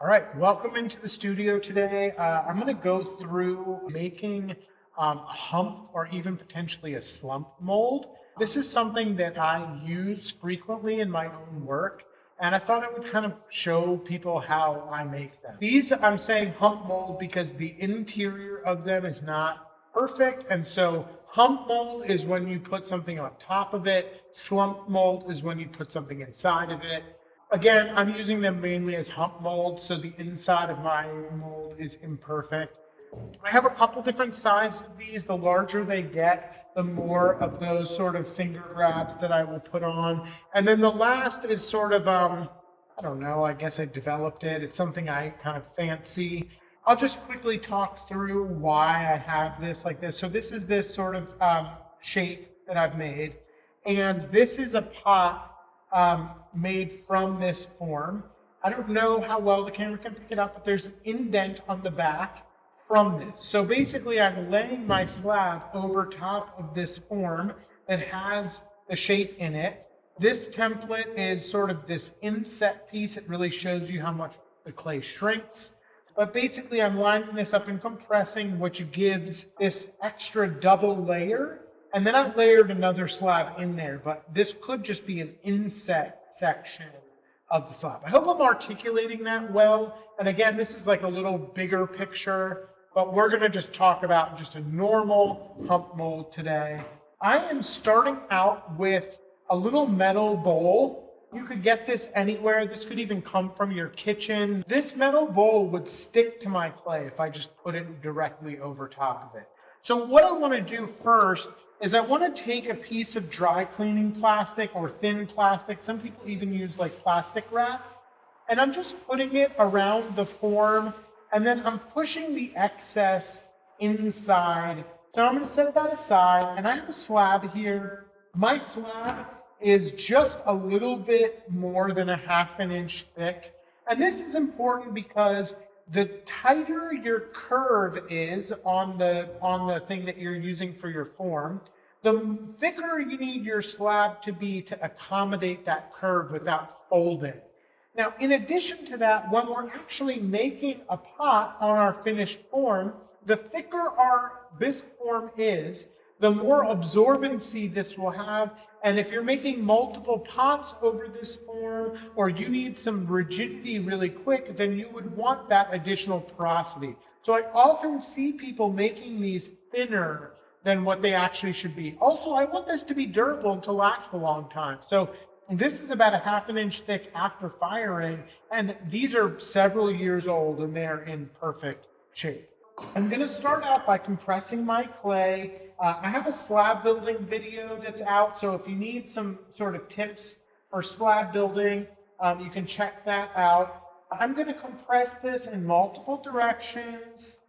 All right, welcome into the studio today. I'm going to go through making a hump or even potentially a slump mold. This is something that I use frequently in my own work, and I thought I would kind of show people how I make them. These, I'm saying hump mold because the interior of them is not perfect, and so hump mold is when you put something on top of it. Slump mold is when you put something inside of it. Again, I'm using them mainly as hump molds, so the inside of my mold is imperfect. I have a couple different sizes of these. The larger they get, the more of those sort of finger grabs that I will put on. And then the last is sort of, I don't know, I guess I developed it. It's something I kind of fancy. I'll just quickly talk through why I have this like this. So this is this sort of shape that I've made. And this is a pot made from this form. I don't know how well the camera can pick it up, but there's an indent on the back from this. So basically I'm laying my slab over top of this form that has the shape in it. This template is sort of this inset piece. It really shows you how much the clay shrinks. But basically I'm lining this up and compressing, which gives this extra double layer. And then I've layered another slab in there, but this could just be an inset section of the slab. I hope I'm articulating that well. And again, this is like a little bigger picture, but we're gonna just talk about just a normal hump mold today. I am starting out with a little metal bowl. You could get this anywhere. This could even come from your kitchen. This metal bowl would stick to my clay if I just put it directly over top of it. So what I wanna do first is I want to take a piece of dry cleaning plastic or thin plastic. Some people even use like plastic wrap. And I'm just putting it around the form, and then I'm pushing the excess inside. So I'm going to set that aside, and I have a slab here. My slab is just a little bit more than a ½ inch thick. And this is important because the tighter your curve is on the thing that you're using for your form, the thicker you need your slab to be to accommodate that curve without folding. Now, in addition to that, when we're actually making a pot on our finished form, the thicker our bisque form is, the more absorbency this will have. And if you're making multiple pots over this form, or you need some rigidity really quick, then you would want that additional porosity. So I often see people making these thinner than what they actually should be. Also, I want this to be durable and to last a long time. So this is about a ½ inch thick after firing, and these are several years old and they're in perfect shape. I'm going to start out by compressing my clay. I have a slab building video that's out, so if you need some sort of tips for slab building, you can check that out. I'm going to compress this in multiple directions,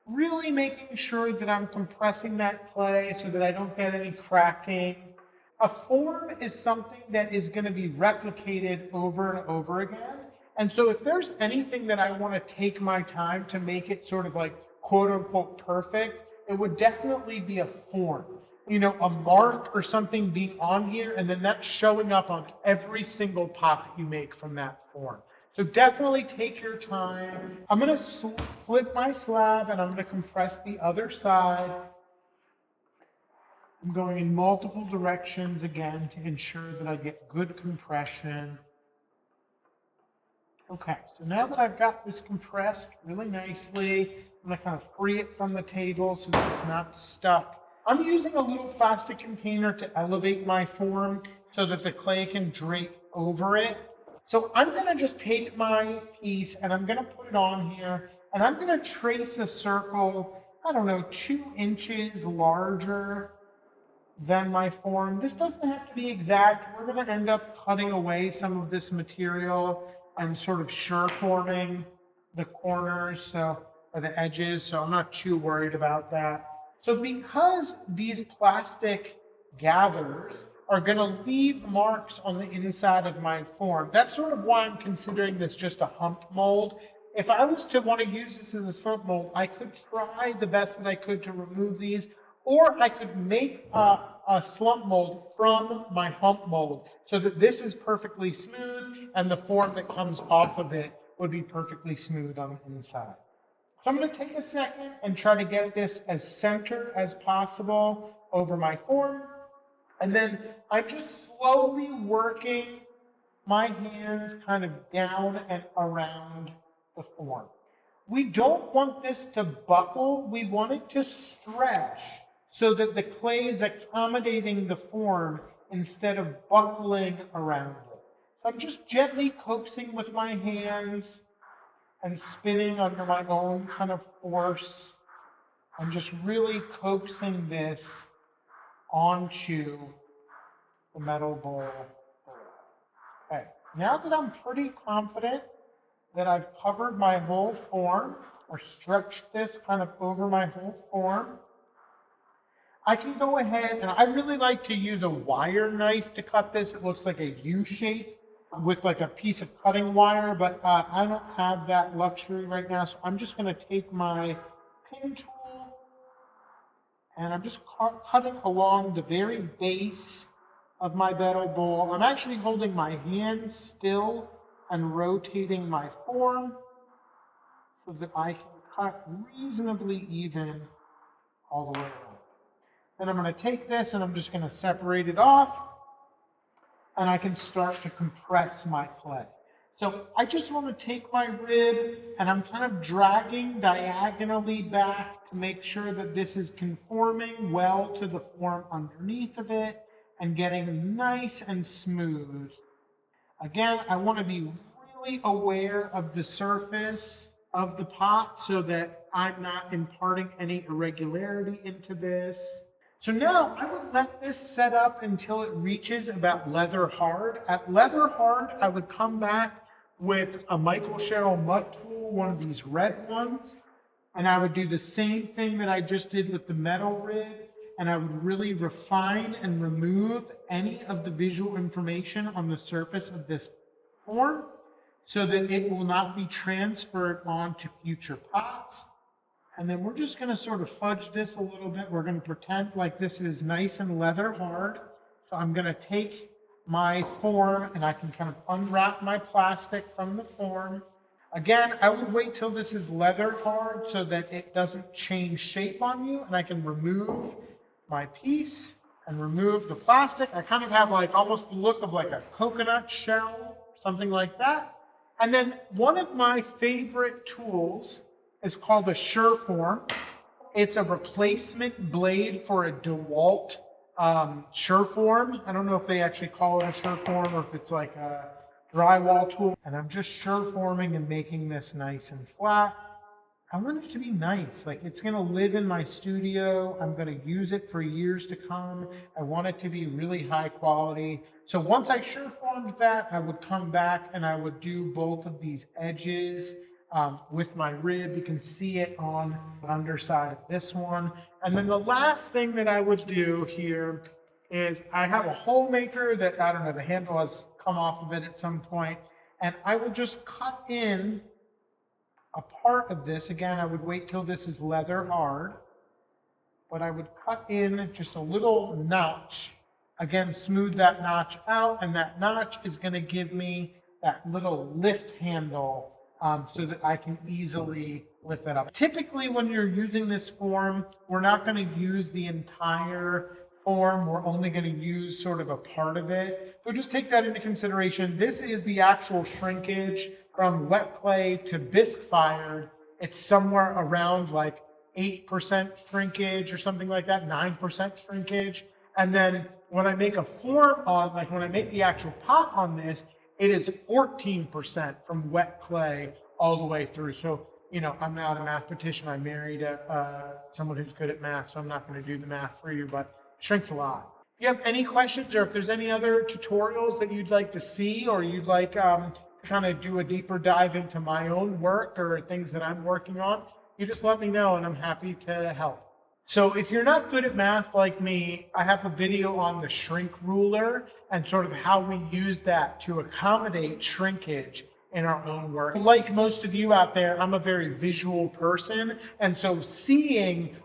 really making sure that I'm compressing that clay so that I don't get any cracking. A form is something that is going to be replicated over and over again. And so if there's anything that I want to take my time to make it sort of like quote unquote perfect, it would definitely be a form. You know, a mark or something being on here, and then that showing up on every single pot that you make from that form. So definitely take your time. I'm going to flip my slab and I'm going to compress the other side. I'm going in multiple directions again to ensure that I get good compression. Okay, so now that I've got this compressed really nicely, I'm going to kind of free it from the table so that it's not stuck. I'm using a little plastic container to elevate my form so that the clay can drape over it. So I'm going to just take my piece and I'm going to put it on here, and I'm going to trace a circle, I don't know, 2 inches larger than my form. This doesn't have to be exact. We're going to end up cutting away some of this material and sort of sure forming the corners, or the edges, so I'm not too worried about that. So because these plastic gathers are going to leave marks on the inside of my form, that's sort of why I'm considering this just a hump mold. If I was to want to use this as a slump mold, I could try the best that I could to remove these, or I could make a slump mold from my hump mold so that this is perfectly smooth and the form that comes off of it would be perfectly smooth on the inside. So I'm going to take a second and try to get this as centered as possible over my form. And then I'm just slowly working my hands kind of down and around the form. We don't want this to buckle. We want it to stretch so that the clay is accommodating the form instead of buckling around it. So I'm just gently coaxing with my hands and spinning under my own kind of force. I'm just really coaxing this onto the metal bowl. Okay, now that I'm pretty confident that I've covered my whole form or stretched this kind of over my whole form, I can go ahead, and I really like to use a wire knife to cut this. It looks like a U shape with like a piece of cutting wire, but I don't have that luxury right now. So I'm just going to take my pin tool and I'm just cutting along the very base of my metal bowl. I'm actually holding my hands still and rotating my form so that I can cut reasonably even all the way around. Then I'm going to take this and I'm just going to separate it off, and I can start to compress my clay. So I just want to take my rib and I'm kind of dragging diagonally back to make sure that this is conforming well to the form underneath of it and getting nice and smooth. Again, I want to be really aware of the surface of the pot so that I'm not imparting any irregularity into this. So now I would let this set up until it reaches about leather hard. At leather hard, I would come back with a Michael Sherrill mud tool, one of these red ones, and I would do the same thing that I just did with the metal rib, and I would really refine and remove any of the visual information on the surface of this form so that it will not be transferred on to future pots. And then we're just going to sort of fudge this a little bit. We're going to pretend like this is nice and leather hard. So I'm going to take my form and I can kind of unwrap my plastic from the form. Again, I would wait till this is leather hard so that it doesn't change shape on you, and I can remove my piece and remove the plastic. I kind of have like almost the look of like a coconut shell, something like that. And then one of my favorite tools is called a Surform. It's a replacement blade for a DeWalt Surform. I don't know if they actually call it a Surform or if it's like a drywall tool. And I'm just Surforming and making this nice and flat. I want it to be nice. Like, it's going to live in my studio. I'm going to use it for years to come. I want it to be really high quality. So once I Surformed that, I would come back and I would do both of these edges with my rib. You can see it on the underside of this one. And then the last thing that I would do here is I have a hole maker that, I don't know, the handle has come off of it at some point. And I would just cut in a part of this. Again, I would wait till this is leather hard, but I would cut in just a little notch. Again, smooth that notch out, and that notch is going to give me that little lift handle so that I can easily lift that up. Typically, when you're using this form, we're not going to use the entire form. We're only going to use sort of a part of it. So just take that into consideration. This is the actual shrinkage from wet clay to bisque fired. It's somewhere around like 8% shrinkage or something like that, 9% shrinkage. And then when I make a form on, like when I make the actual pot on this, it is 14% from wet clay all the way through. So, you know, I'm not a mathematician. I married someone who's good at math, so I'm not going to do the math for you, but it shrinks a lot. If you have any questions, or if there's any other tutorials that you'd like to see, or you'd like to kind of do a deeper dive into my own work or things that I'm working on, you just let me know and I'm happy to help. So if you're not good at math like me, I have a video on the shrink ruler and sort of how we use that to accommodate shrinkage in our own work. Like most of you out there, I'm a very visual person, and so seeing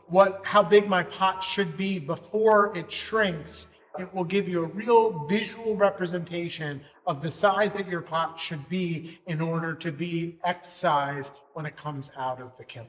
how big my pot should be before it shrinks it will give you a real visual representation of the size that your pot should be in order to be X size when it comes out of the kiln.